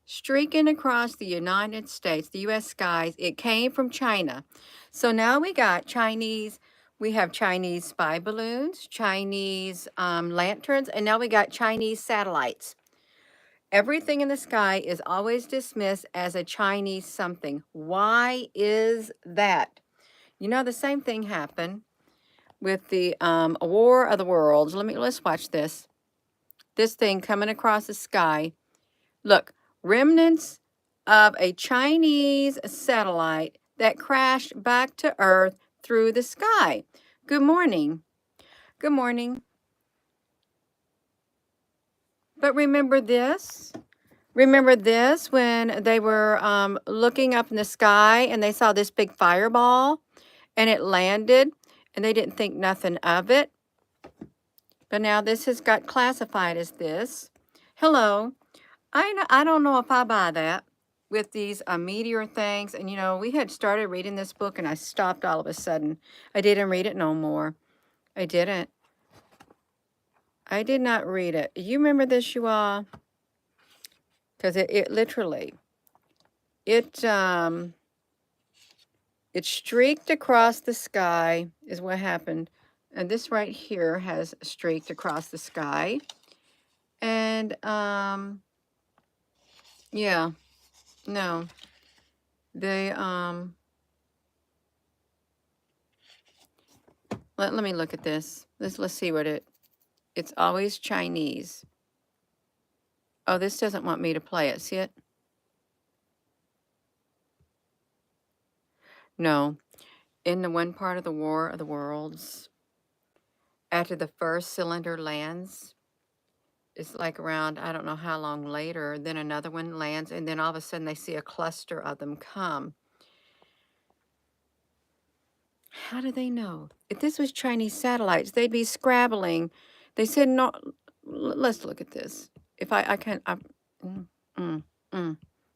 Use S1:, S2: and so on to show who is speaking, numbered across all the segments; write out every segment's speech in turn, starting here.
S1: streaking across the United States, the U.S. skies. It came from China. So now we got Chinese, we have Chinese spy balloons, Chinese lanterns, and now we got Chinese satellites. Everything in the sky is always dismissed as a Chinese something. Why is that? You know, the same thing happened with the War of the Worlds. Let's watch this. This thing coming across the sky. Look, remnants of a Chinese satellite that crashed back to Earth through the sky. Good morning. Good morning. But remember this? Remember this when they were looking up in the sky and they saw this big fireball and it landed and they didn't think nothing of it? But now this has got classified as this. Hello. I don't know if I buy that with these meteor things. And, you know, we had started reading this book and I stopped all of a sudden. I didn't read it no more. I didn't. I did not read it. You remember this, you all? Because it literally, it streaked across the sky is what happened. And this right here has streaked across the sky. And, yeah, no, they, let me look at this. Let's see what it's always Chinese. Oh, this doesn't want me to play it. See it? No. In the one part of the War of the Worlds, after the first cylinder lands, it's like around, I don't know how long later, then another one lands, and then all of a sudden they see a cluster of them come. How do they know? If this was Chinese satellites, they'd be scrabbling. They said, no, let's look at this. If I can't,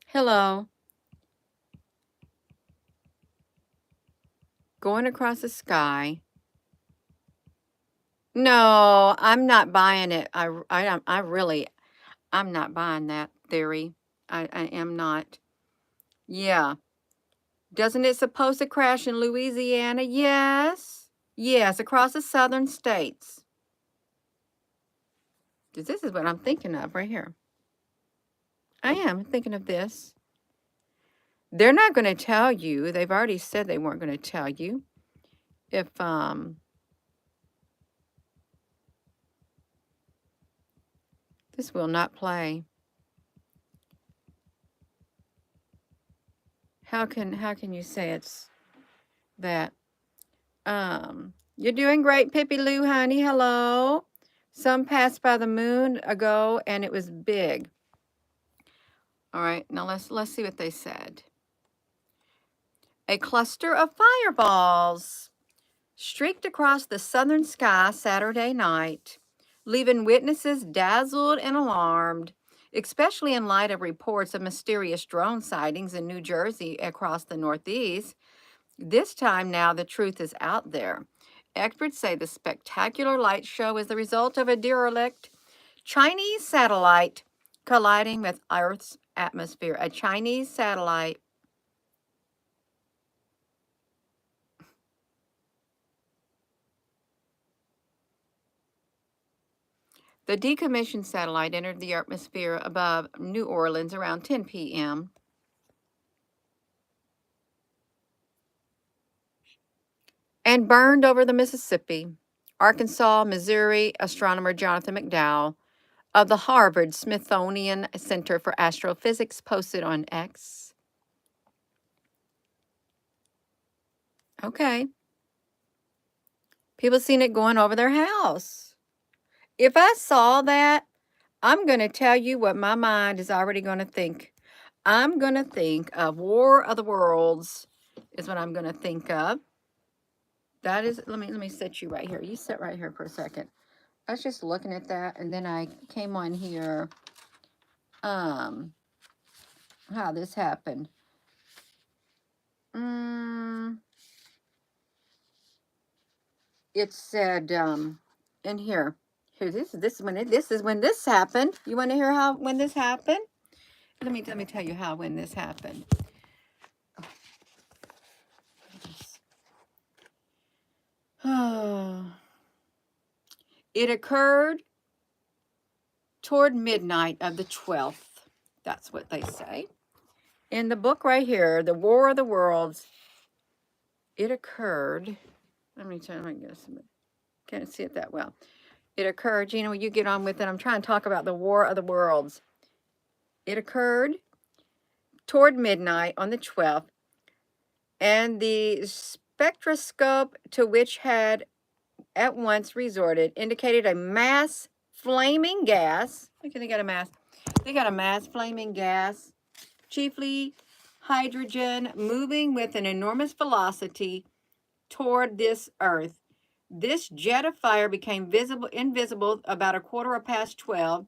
S1: hello. Going across the sky. No, I'm not buying it. I'm not buying that theory. I am not. Yeah. Doesn't it supposed to crash in Louisiana? Yes. Yes, across the southern states. This is what I'm thinking of right here. I am thinking of this. They're not going to tell you. They've already said they weren't going to tell you if this will not play. How can you say it's that? You're doing great, Pippi Lou, honey. Hello. Some passed by the moon ago and it was big. All right, now let's see what they said. A cluster of fireballs streaked across the southern sky Saturday night, leaving witnesses dazzled and alarmed, especially in light of reports of mysterious drone sightings in New Jersey across the Northeast. This time now the truth is out there. Experts say the spectacular light show is the result of a derelict Chinese satellite colliding with Earth's atmosphere. A Chinese satellite. The decommissioned satellite entered the atmosphere above New Orleans around 10 p.m. and burned over the Mississippi. Arkansas, Missouri astronomer Jonathan McDowell of the Harvard Smithsonian Center for Astrophysics posted on X. Okay. People seen it going over their house. If I saw that, I'm going to tell you what my mind is already going to think. I'm going to think of War of the Worlds is what I'm going to think of. That is, let me set you right here. You sit right here for a second. I was just looking at that and then I came on here how this happened. It said in here. Here, this is when this happened. You want to hear when this happened? Let me tell you when this happened. Oh, it occurred toward midnight of the 12th. That's what they say. In the book right here, The War of the Worlds, it occurred. Let me try, I guess. Can't see it that well. It occurred, Gina, will you get on with it? I'm trying to talk about the War of the Worlds. It occurred toward midnight on the 12th, and the spectroscope to which had at once resorted indicated a mass flaming gas. Look, they got a mass. They got a mass flaming gas, chiefly hydrogen, moving with an enormous velocity toward this Earth. This jet of fire became invisible about 12:15.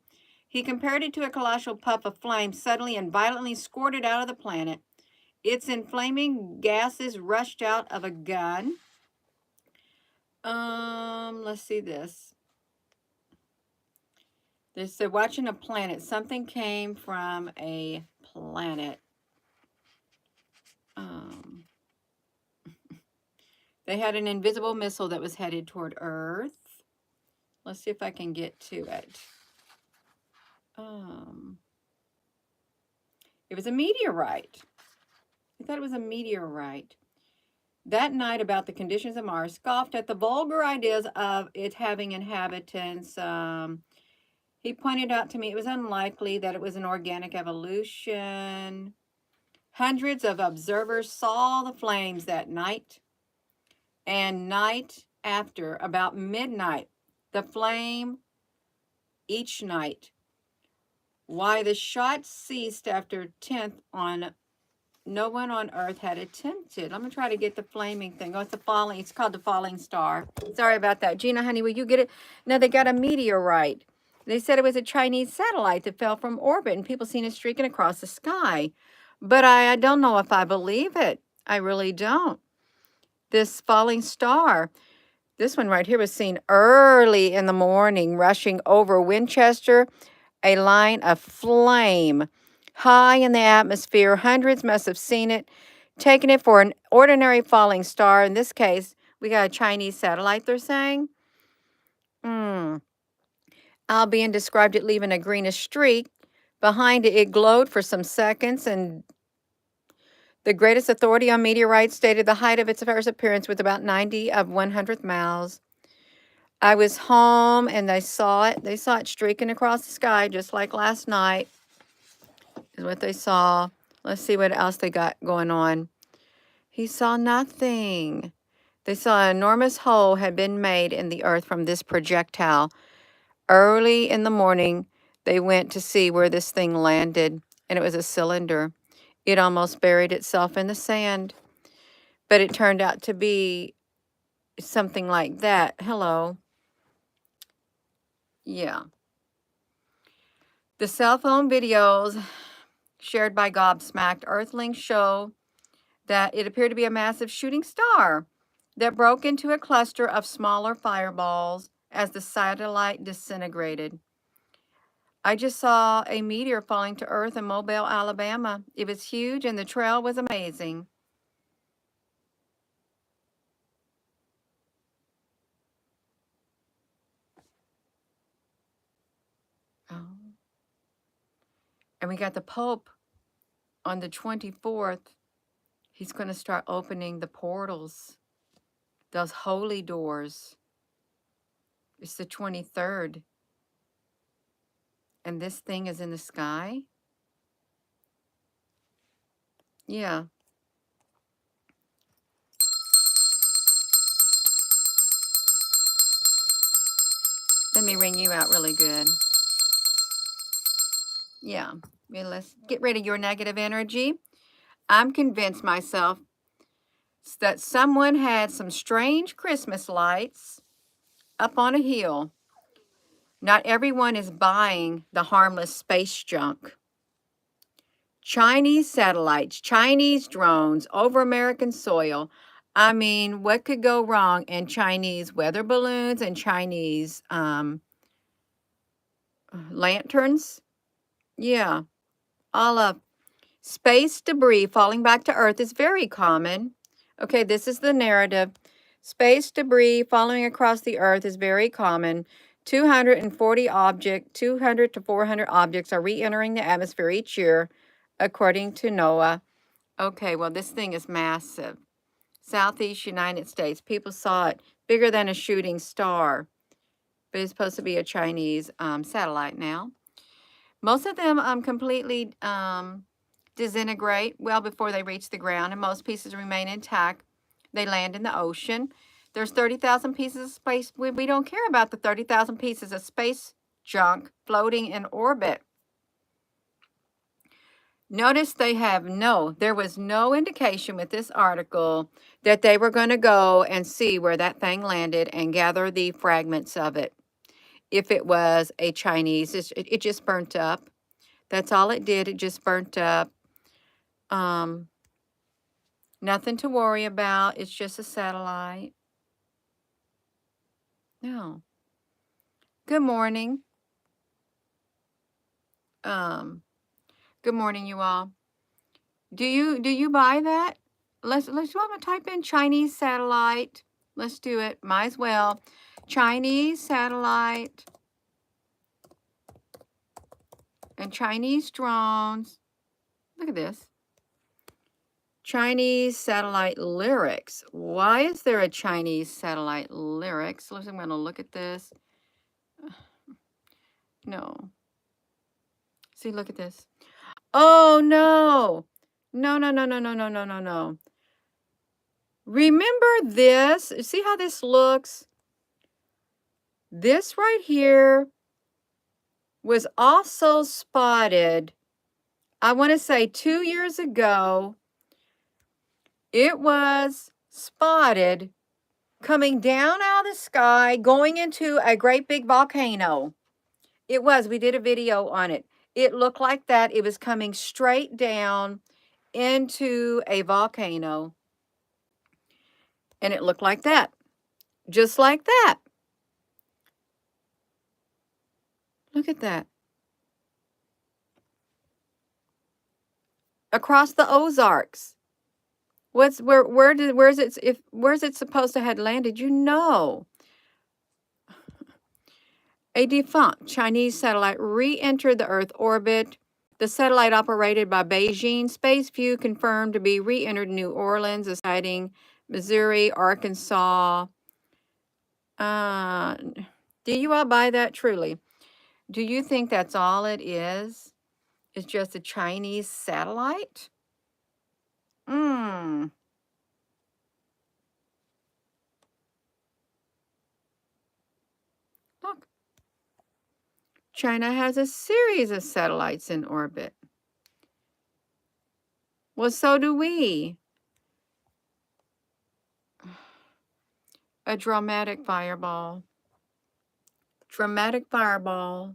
S1: He compared it to a colossal puff of flame suddenly and violently squirted out of the planet. Its inflaming gases rushed out of a gun. Let's see this. They said, watching a planet. Something came from a planet. They had an invisible missile that was headed toward Earth. Let's see if I can get to it. It was a meteorite. I thought it was a meteorite. That night, about the conditions of Mars, scoffed at the vulgar ideas of it having inhabitants. He pointed out to me it was unlikely that it was an organic evolution. Hundreds of observers saw the flames that night. And night after, about midnight, the flame each night. Why the shots ceased after 10th on no one on Earth had attempted. I'm going to try to get the flaming thing. Oh, it's called the falling star. Sorry about that. Gina, honey, will you get it? No, they got a meteorite. They said it was a Chinese satellite that fell from orbit and people seen it streaking across the sky. But I don't know if I believe it. I really don't. This falling star, this one right here was seen early in the morning, rushing over Winchester, a line of flame high in the atmosphere. Hundreds must have seen it, taken it for an ordinary falling star. In this case, we got a Chinese satellite, they're saying. Albion described it leaving a greenish streak. Behind it, it glowed for some seconds, and the greatest authority on meteorites stated the height of its first appearance was about 90 of 100th miles. I was home, and they saw it. They saw it streaking across the sky, just like last night, is what they saw. Let's see what else they got going on. He saw nothing. They saw an enormous hole had been made in the earth from this projectile. Early in the morning, they went to see where this thing landed, and it was a cylinder. It almost buried itself in the sand, but it turned out to be something like that. Hello. Yeah. The cell phone videos shared by Gobsmacked Earthlings show that it appeared to be a massive shooting star that broke into a cluster of smaller fireballs as the satellite disintegrated. I just saw a meteor falling to Earth in Mobile, Alabama. It was huge and the trail was amazing. Oh. And we got the Pope on the 24th. He's going to start opening the portals, those holy doors. It's the 23rd. And this thing is in the sky? Yeah. Let me ring you out really good. Yeah. Let's get rid of your negative energy. I'm convinced myself that someone had some strange Christmas lights up on a hill. Not everyone is buying the harmless space junk. Chinese satellites, Chinese drones over American soil. I mean, what could go wrong in Chinese weather balloons and Chinese lanterns? Yeah, all of space debris falling back to Earth is very common. Okay, this is the narrative. Space debris falling across the Earth is very common. 200 to 400 objects are re-entering the atmosphere each year, according to NOAA. Okay, well, this thing is massive. Southeast United States. People saw it bigger than a shooting star. But it's supposed to be a Chinese satellite now. Most of them completely disintegrate well before they reach the ground, and most pieces remain intact. They land in the ocean. There's 30,000 pieces of space. We don't care about the 30,000 pieces of space junk floating in orbit. Notice there was no indication with this article that they were going to go and see where that thing landed and gather the fragments of it. If it was a Chinese, it just burnt up. That's all it did. It just burnt up. Nothing to worry about. It's just a satellite. No. Good morning. Good morning, you all. Do you buy that? Let's want to type in Chinese satellite. Let's do it. Might as well. Chinese satellite and Chinese drones. Look at this. Chinese satellite lyrics. Why is there a Chinese satellite lyrics? I'm going to look at this. No. See, look at this. Oh, no. No. Remember this? See how this looks? This right here was also spotted, I want to say 2 years ago. It was spotted coming down out of the sky, going into a great big volcano. It was. We did a video on it. It looked like that. It was coming straight down into a volcano. And it looked like that. Just like that. Look at that. Across the Ozarks. Where's it supposed to have landed? You know. A defunct Chinese satellite re-entered the Earth orbit. The satellite operated by Beijing Spaceview confirmed to be re-entered New Orleans, citing Missouri, Arkansas. Do you all buy that truly? Do you think that's all it is? It's just a Chinese satellite? Look. China has a series of satellites in orbit. Well, so do we. A dramatic fireball. Dramatic fireball.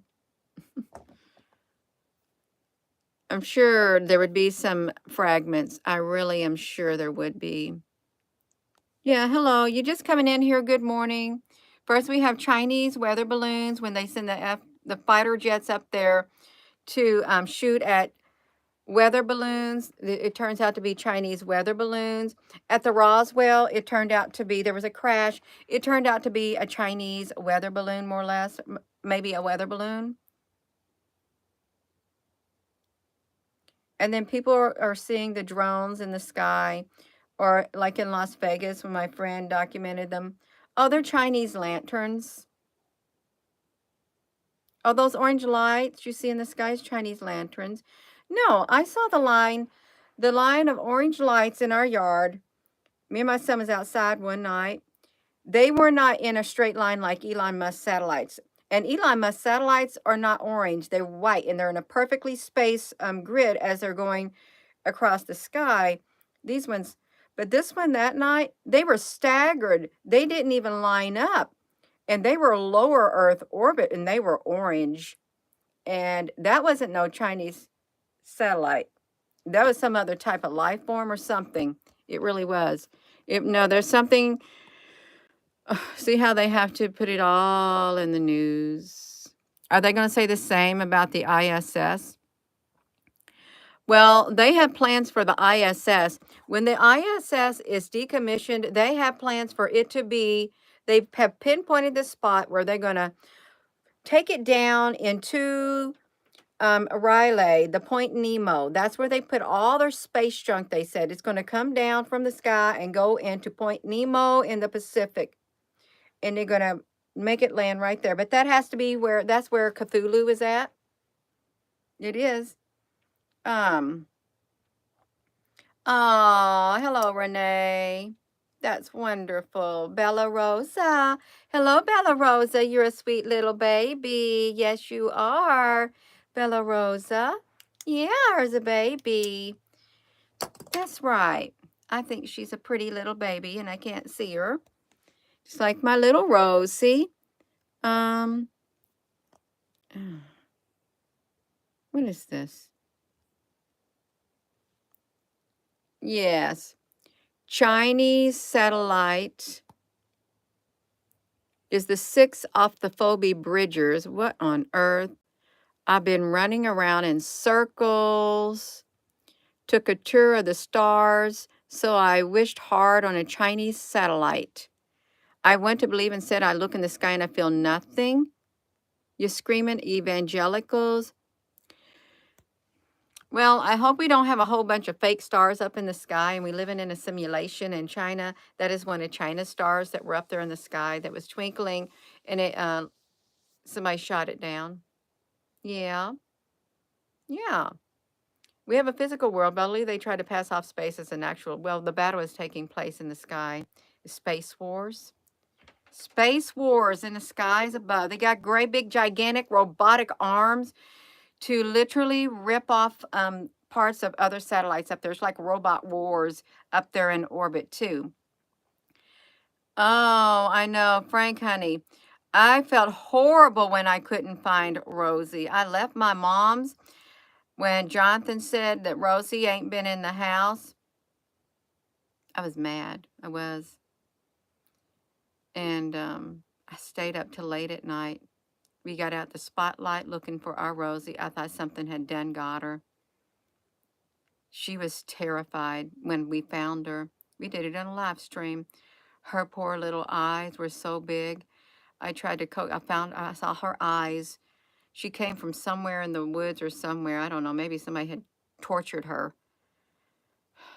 S1: I'm sure there would be some fragments. I really am sure there would be. Yeah, hello. You just coming in here. Good morning. First, we have Chinese weather balloons when they send the fighter jets up there to shoot at weather balloons. It turns out to be Chinese weather balloons. At the Roswell, it turned out to be, there was a crash. It turned out to be a Chinese weather balloon, more or less, maybe a weather balloon. And then people are seeing the drones in the sky, or like in Las Vegas when my friend documented them. Oh, they're Chinese lanterns. Oh, those orange lights you see in the sky is Chinese lanterns. No, I saw the line of orange lights in our yard. Me and my son was outside one night. They were not in a straight line like Elon Musk satellites. And Elon Musk satellites are not orange. They're white, and they're in a perfectly spaced grid as they're going across the sky. These ones, but this one that night, they were staggered. They didn't even line up. And they were lower Earth orbit, and they were orange. And that wasn't no Chinese satellite. That was some other type of life form or something. It really was. No, there's something. See how they have to put it all in the news. Are they going to say the same about the ISS? Well, they have plans for the ISS. When the ISS is decommissioned, they have plans for it to be, they have pinpointed the spot where they're going to take it down into Riley, the Point Nemo. That's where they put all their space junk. They said it's going to come down from the sky and go into Point Nemo in the Pacific, and they're going to make it land right there. But that has to be where, that's where Cthulhu is at. It is. Um. Oh, hello, Renee. That's wonderful. Bella Rosa. Hello, Bella Rosa. You're a sweet little baby. Yes, you are. Bella Rosa. Yeah, there's a baby. That's right. I think she's a pretty little baby and I can't see her. Just like my little Rosie. Um, what is this? Yes. Chinese satellite is the 6 off the Phoebe Bridgers. What on earth? I've been running around in circles. Took a tour of the stars, so I wished hard on a Chinese satellite. I went to believe and said, I look in the sky and I feel nothing. You're screaming evangelicals. Well, I hope we don't have a whole bunch of fake stars up in the sky and we living in a simulation in China. That is one of China's stars that were up there in the sky that was twinkling and it somebody shot it down. Yeah. Yeah. We have a physical world, but I believe they try to pass off space as an actual, well, the battle is taking place in the sky. Space wars. Space wars in the skies above. They got great big gigantic robotic arms to literally rip off parts of other satellites up there. It's like robot wars up there in orbit too. Oh, I know, Frank, honey. I felt horrible when I couldn't find Rosie. I left my mom's when Jonathan said that Rosie ain't been in the house. I was mad. I was. And I stayed up till late at night. We got out the spotlight looking for our Rosie. I thought something had done got her. She was terrified when we found her. We did it on a live stream. Her poor little eyes were so big. I tried to I saw her eyes. She came from somewhere in the woods or somewhere. I don't know. Maybe somebody had tortured her.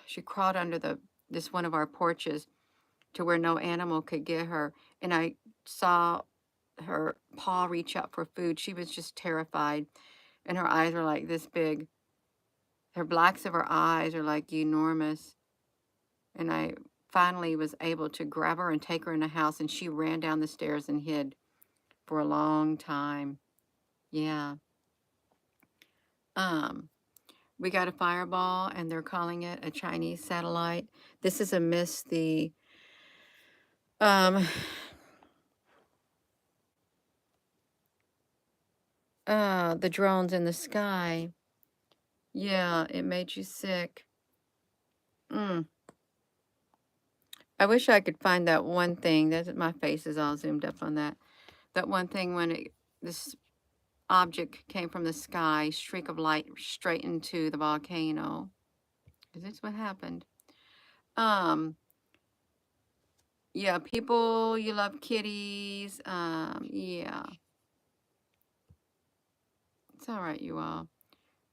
S1: She crawled under this one of our porches to where no animal could get her. And I saw her paw reach up for food. She was just terrified. And her eyes were like this big. Her blacks of her eyes are like enormous. And I finally was able to grab her and take her in the house. And she ran down the stairs and hid for a long time. Yeah. We got a fireball and they're calling it a Chinese satellite. This is amidst the drones in the sky. Yeah, it made you sick. I wish I could find that one thing. My face is all zoomed up on that. That one thing when this object came from the sky, streak of light straight into the volcano. Is this what happened? Yeah, people, you love kitties. Yeah. It's all right, you all.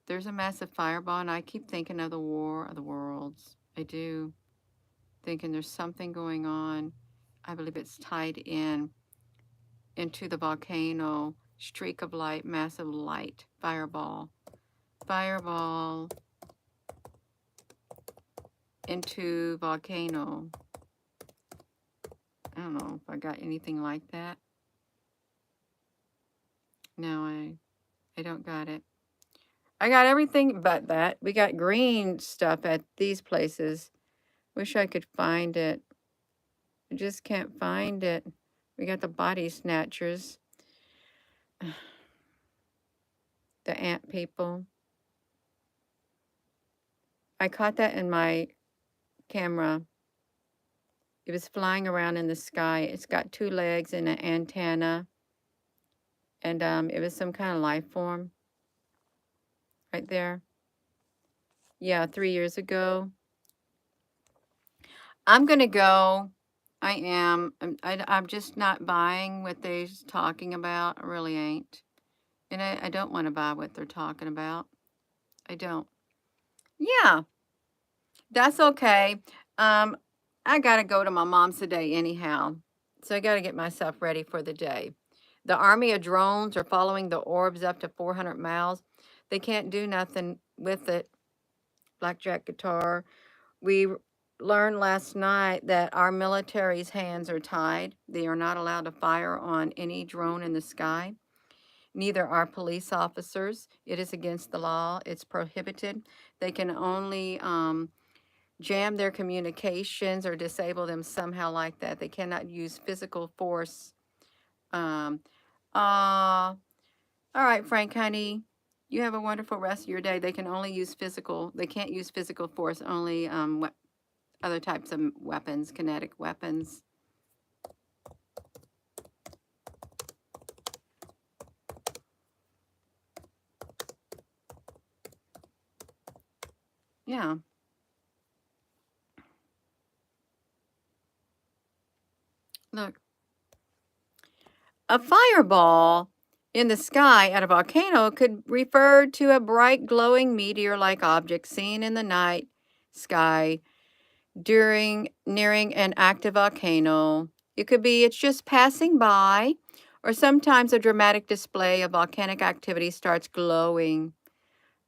S1: There's a massive fireball, and I keep thinking of the War of the Worlds. I do. Thinking there's something going on. I believe it's tied into the volcano. Streak of light, massive light, fireball. Fireball into volcano. I don't know if I got anything like that. No, I don't got it. I got everything but that. We got green stuff at these places. Wish I could find it. I just can't find it. We got the body snatchers. The ant people. I caught that in my camera. It was flying around in the sky. It's got 2 legs and an antenna. And it was some kind of life form right there. Yeah, 3 years ago. I'm gonna go. I am. I'm just not buying what they're talking about. I really ain't. And I don't want to buy what they're talking about. I don't. Yeah, that's okay. Um, I gotta go to my mom's today anyhow. So I gotta get myself ready for the day. The army of drones are following the orbs up to 400 miles. They can't do nothing with it. Blackjack guitar. We learned last night that our military's hands are tied. They are not allowed to fire on any drone in the sky. Neither are police officers. It is against the law. It's prohibited. They can only jam their communications or disable them somehow like that. They cannot use physical force. Um, all right, Frank, honey. You have a wonderful rest of your day. They can only use physical. They can't use physical force. Only other types of weapons, kinetic weapons. Yeah. Look, a fireball in the sky at a volcano could refer to a bright glowing meteor-like object seen in the night sky during nearing an active volcano. It could be it's just passing by, or sometimes a dramatic display of volcanic activity starts glowing.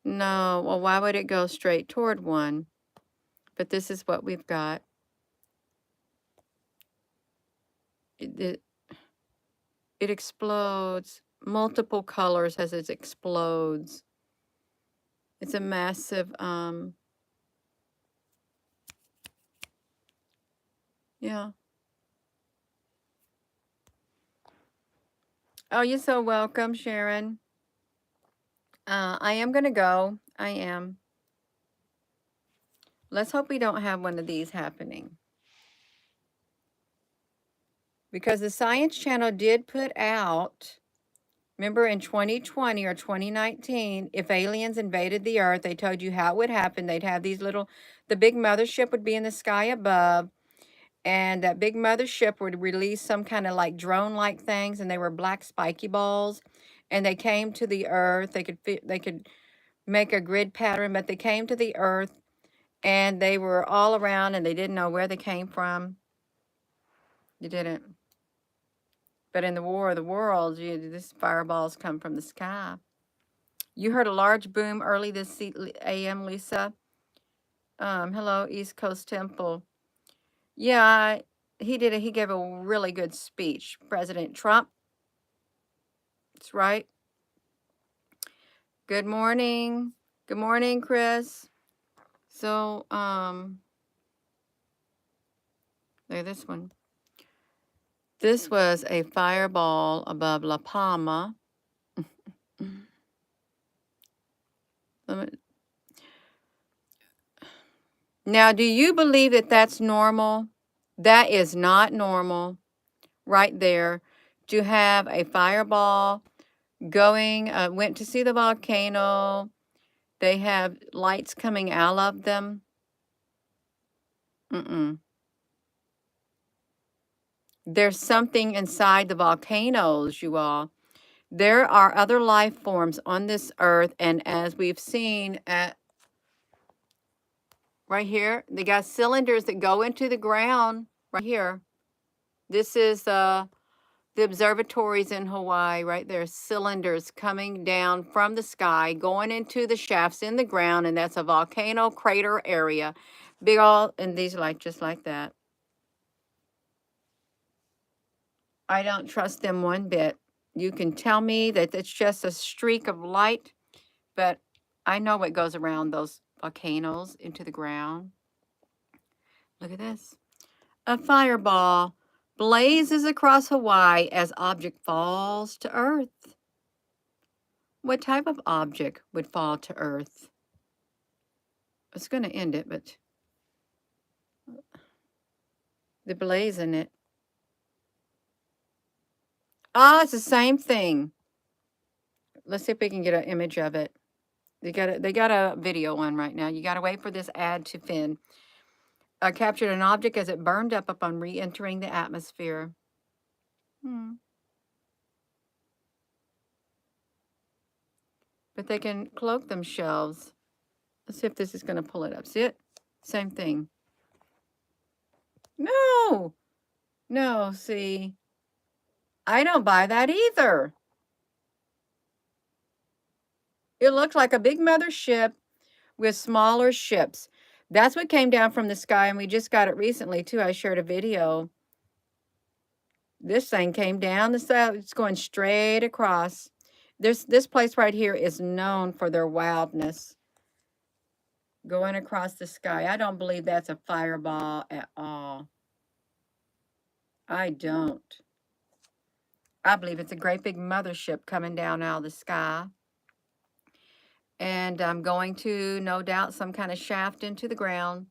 S1: No, well, why would it go straight toward one? But this is what we've got. It, it explodes multiple colors as it explodes. It's a massive, yeah. Oh, you're so welcome, Sharon. I am going to go. I am. Let's hope we don't have one of these happening. Because the Science Channel did put out, remember in 2020 or 2019, if aliens invaded the Earth, they told you how it would happen. They'd have these little, the big mothership would be in the sky above, and that big mothership would release some kind of like drone-like things, and they were black spiky balls, and they came to the Earth. They could make a grid pattern, but they came to the Earth, and they were all around, and they didn't know where they came from. You didn't. But in the War of the Worlds, these fireballs come from the sky. You heard a large boom early this a.m., Lisa. Hello, East Coast Temple. Yeah, he did. He gave a really good speech, President Trump. That's right. Good morning. Good morning, Chris. So, look at this one. This was a fireball above La Palma. Now, do you believe that that's normal? That is not normal right there to have a fireball going, went to see the volcano. They have lights coming out of them. Mm-mm. There's something inside the volcanoes, you all. There are other life forms on this earth, and as we've seen at right here, they got cylinders that go into the ground right here. This is the observatories in Hawaii, right there, cylinders coming down from the sky, going into the shafts in the ground, and that's a volcano crater area. Big all, and these like just like that. I don't trust them one bit. You can tell me that it's just a streak of light, but I know what goes around those volcanoes into the ground. Look at this. A fireball blazes across Hawaii as object falls to Earth. What type of object would fall to Earth? It's going to end it, but the blaze in it. Ah, it's the same thing. Let's see if we can get an image of it. They got a video on right now. You got to wait for this ad to fin. Captured an object as it burned up upon re-entering the atmosphere. But they can cloak themselves. Let's see if this is going to pull it up. See it? Same thing. No. No, see. I don't buy that either. It looks like a big mothership with smaller ships. That's what came down from the sky, and we just got it recently, too. I shared a video. This thing came down the side. It's going straight across. This place right here is known for their wildness. Going across the sky. I don't believe that's a fireball at all. I don't. I believe it's a great big mothership coming down out of the sky. And I'm going to, no doubt, some kind of shaft into the ground,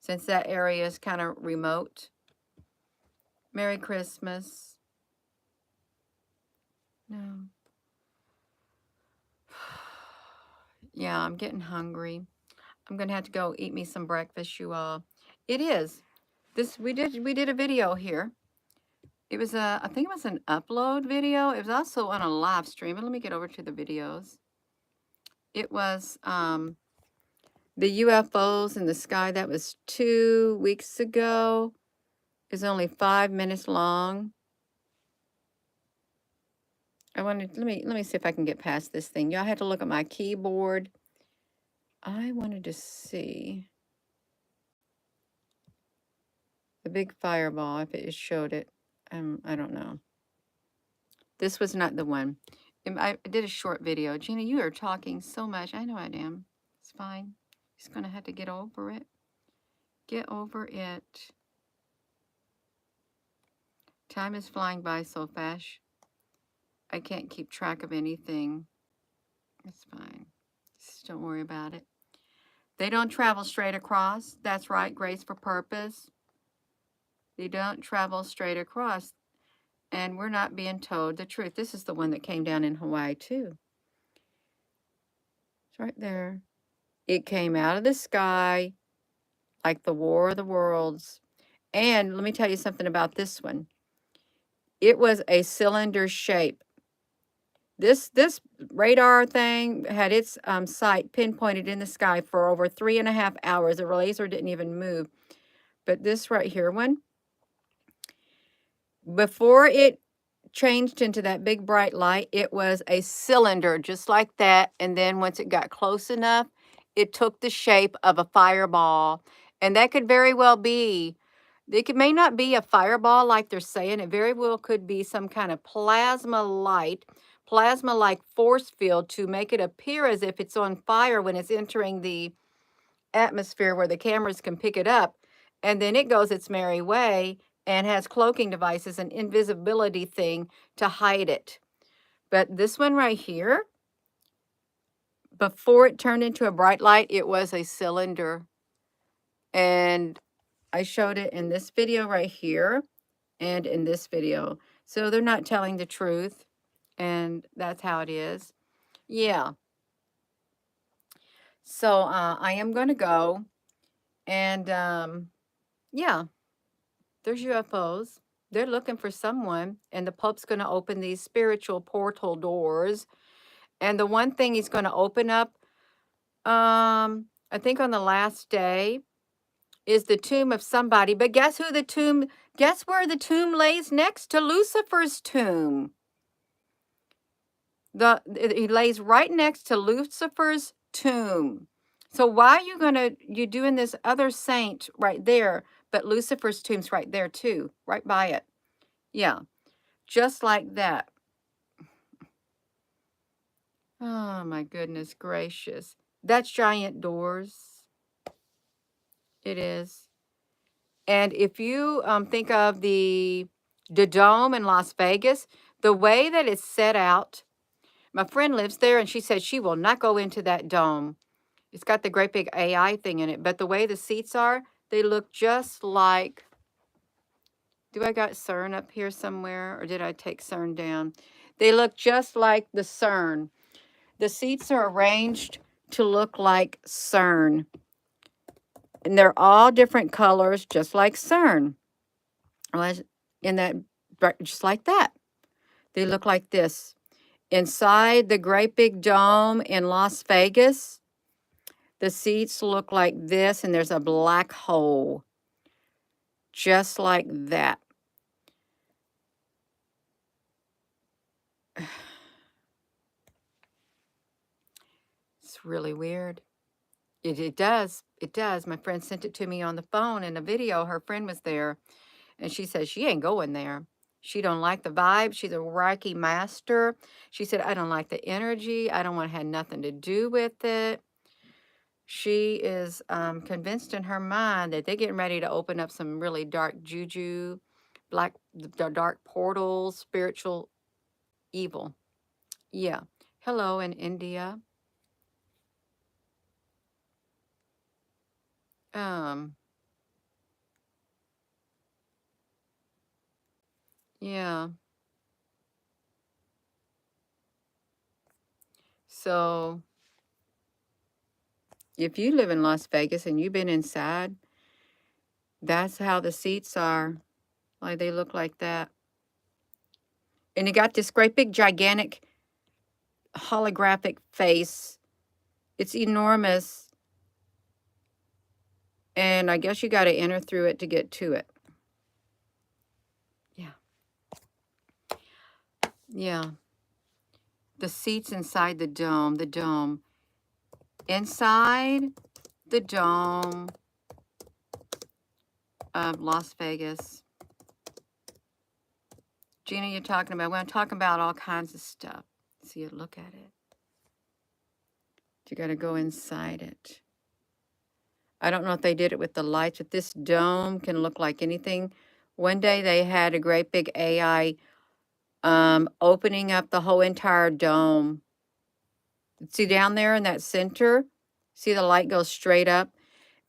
S1: since that area is kind of remote. Merry Christmas. No. Yeah, I'm getting hungry. I'm going to have to go eat me some breakfast, you all. It is. We did a video here. It was I think it was an upload video. It was also on a live stream. Let me get over to the videos. It was the UFOs in the sky. That was 2 weeks ago. It's only 5 minutes long. let me see if I can get past this thing. Y'all had to look at my keyboard. I wanted to see the big fireball, if it showed it. I don't know. This was not the one. I did a short video. Gina, you are talking so much. I know I am. It's fine. Just going to have to get over it. Get over it. Time is flying by so fast. I can't keep track of anything. It's fine. Just don't worry about it. They don't travel straight across. That's right, Grace for Purpose. They don't travel straight across. And we're not being told the truth. This is the one that came down in Hawaii, too. It's right there. It came out of the sky like the War of the Worlds. And let me tell you something about this one. It was a cylinder shape. This radar thing had its sight pinpointed in the sky for over 3.5 hours. The laser didn't even move. But this right here one, before it changed into that big bright light, it was a cylinder just like that. And then once it got close enough, it took the shape of a fireball. And that could very well be, may not be a fireball like they're saying. It very well could be some kind of plasma-like force field to make it appear as if it's on fire when it's entering the atmosphere where the cameras can pick it up. And then it goes its merry way and has cloaking devices, an invisibility thing to hide it. But this one right here, before it turned into a bright light, it was a cylinder. And I showed it in this video right here and in this video. So they're not telling the truth. And that's how it is. Yeah. So I am going to go. And yeah, there's UFOs. They're looking for someone. And the Pope's going to open these spiritual portal doors. And the one thing he's going to open up, I think on the last day, is the tomb of somebody. But guess where the tomb lays next to Lucifer's tomb? He lays right next to Lucifer's tomb. So why are you doing this other saint right there, but Lucifer's tomb's right there too, right by it? Yeah, just like that. Oh my goodness gracious. That's giant doors. It is. And if you think of the Dome in Las Vegas, the way that it's set out, my friend lives there and she said she will not go into that dome. It's got the great big AI thing in it, but the way the seats are, they look just like, do I got CERN up here somewhere or did I take CERN down? They look just like the CERN. The seats are arranged to look like CERN. And they're all different colors, just like CERN. In that, just like that. They look like this. Inside the great big dome in Las Vegas, the seats look like this, and there's a black hole. Just like that. It's really weird. It does. It does. My friend sent it to me on the phone in a video. Her friend was there, and she said she ain't going there. She don't like the vibe. She's a Reiki master. She said, I don't like the energy. I don't want to have nothing to do with it. She is convinced in her mind that they're getting ready to open up some really dark juju, dark portals, spiritual evil. Yeah. Hello in India. Yeah. So if you live in Las Vegas and you've been inside, that's how the seats are. Like they look like that. And it got this great big gigantic holographic face. It's enormous. And I guess you got to enter through it to get to it. Yeah. Yeah. The seats inside the dome. Inside the dome of Las Vegas. Gina, you're talking about, we're talking about all kinds of stuff. See it, look at it. You got to go inside it. I don't know if they did it with the lights, but this dome can look like anything. One day they had a great big AI opening up the whole entire dome. See down there in that center? See the light goes straight up?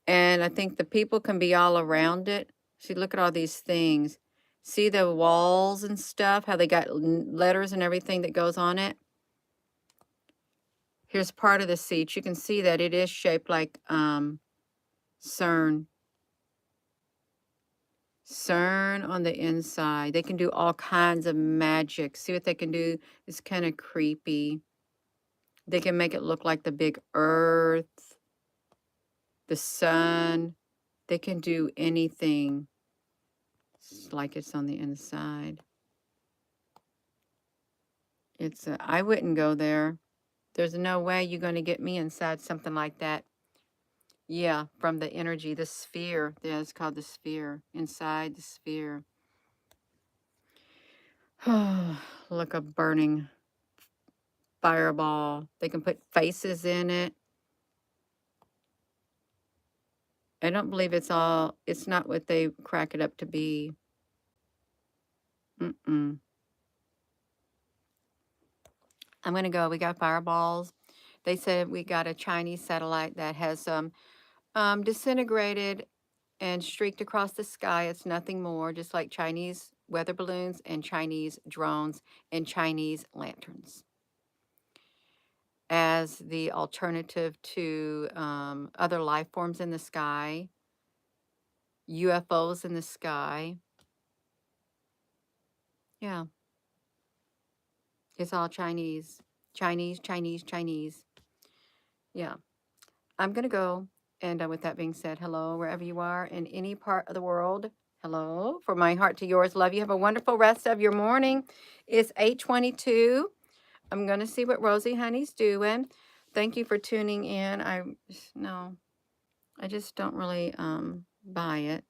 S1: And I think the people can be all around it. See, look at all these things. See the walls and stuff, how they got letters and everything that goes on it? Here's part of the seat. You can see that it is shaped like CERN. CERN on the inside. They can do all kinds of magic. See what they can do? It's kind of creepy. They can make it look like the big earth, the sun. They can do anything. It's like it's on the inside. I wouldn't go there. There's no way you're going to get me inside something like that. Yeah, from the energy, the sphere. Yeah, it's called the sphere. Inside the sphere. Look, a burning fireball. They can put faces in it. I don't believe it's not what they crack it up to be. I'm going to go. We got fireballs. They said we got a Chinese satellite that has disintegrated and streaked across the sky. It's nothing more, just like Chinese weather balloons and Chinese drones and Chinese lanterns as the alternative to other life forms in the sky, UFOs in the sky. Yeah. It's all Chinese. Chinese, Chinese, Chinese. Yeah. I'm going to go. And with that being said, hello, wherever you are in any part of the world. Hello. From my heart to yours. Love you. Have a wonderful rest of your morning. It's 8:22. I'm going to see what Rosie Honey's doing. Thank you for tuning in. I just don't really buy it.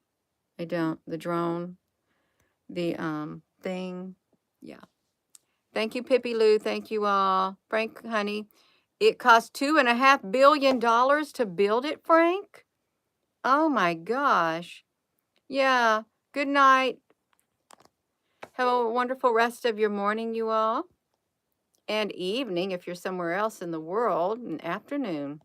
S1: I don't. The drone, the thing. Yeah. Thank you, Pippi Lou. Thank you all. Frank, honey, it cost $2.5 billion to build it, Frank? Oh my gosh. Yeah. Good night. Have a wonderful rest of your morning, you all. And evening, if you're somewhere else in the world, and afternoon.